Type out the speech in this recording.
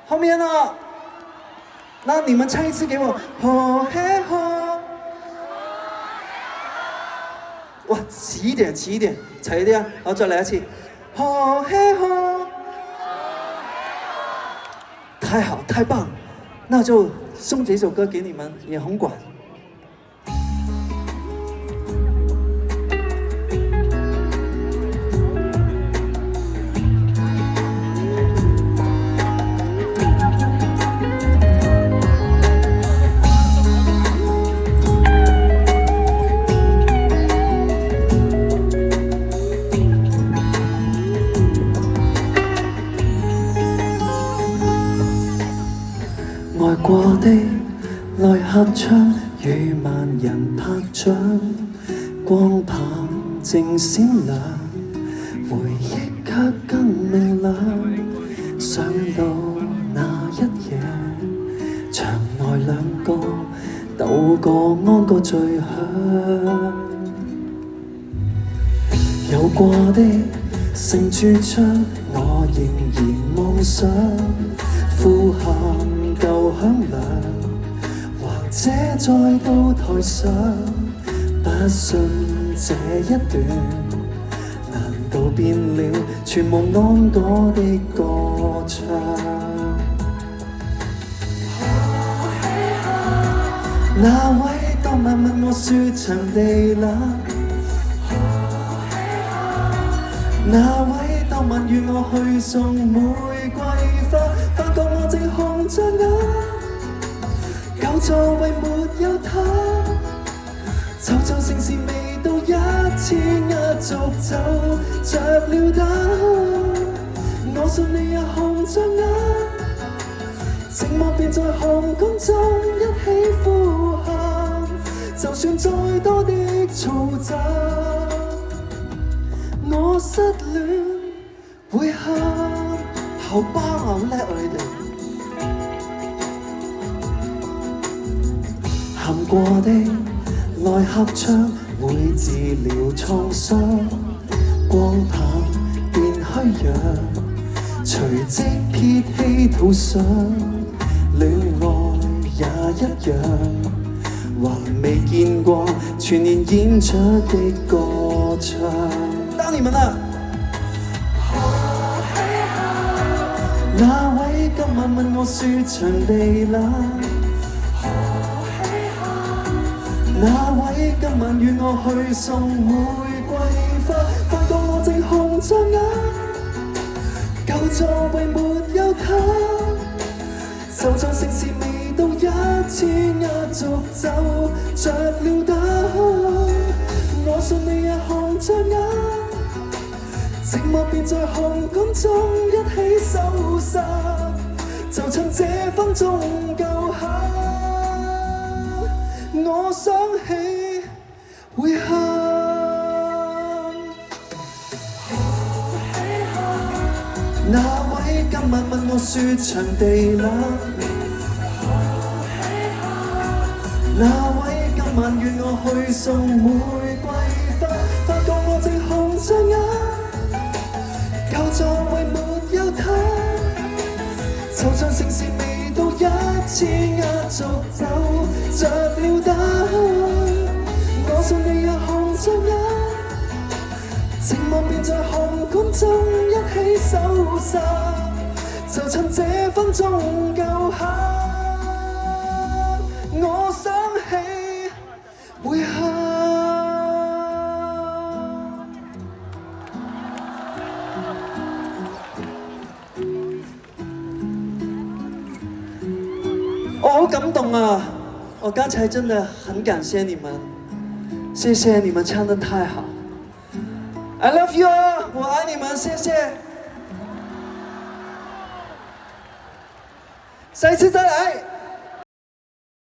后面呢？那你们唱一次给我。吼嘿吼。哇，齐一点，齐一点，踩一点，然后再来一次。吼嘿吼。太好，太棒，那就送这首歌给你们眼红馆。愛過的來合唱，與萬人拍掌，光棒正閃亮，回憶卻更明亮。想到那一夜，場內兩個鬥過安歌最響，有過的承住唱，我仍然妄想呼喊夠響亮，或者再到台上，不信這一段難道變了全無安歌的歌唱？那位當晚問我說場地冷，那位當晚與我去送玫瑰花，發覺我正紅着眼，舊座位沒有他，就像城市未到一次壓軸就着了燈。我信你也紅着眼，寂寞便在航空中一起呼喊，就算再多的嘈雜，我失戀會喊。後班啊，好叻啊你哋！喊過的來合唱，會治療創傷，光棒變虛弱，隨即撇棄圖上，戀愛也一樣，還未見過全年演出的歌唱。當你們啦！那位今晚問我說場地冷，那位今晚與我去送玫瑰花，發覺我正紅着眼，舊座位沒有他，就像城市未到一次壓軸就着了燈。我信你也紅着眼，寂寞便在航空中一起收拾，就趁這分鐘夠響，我想起會喊。那位今晚問我說場地冷，那位今晚與我去送玫瑰花，發覺我正紅着眼，舊座位沒有他，就像城市未到一次壓軸就着了燈。我信你也紅着眼，寂寞便在航空中一起收拾，就趁這分鐘夠響，我想起會喊。我好感動啊！我剛才真的很感謝你們，謝謝你們唱得太好。I love you 啊！我愛你們，謝謝。下一次再來。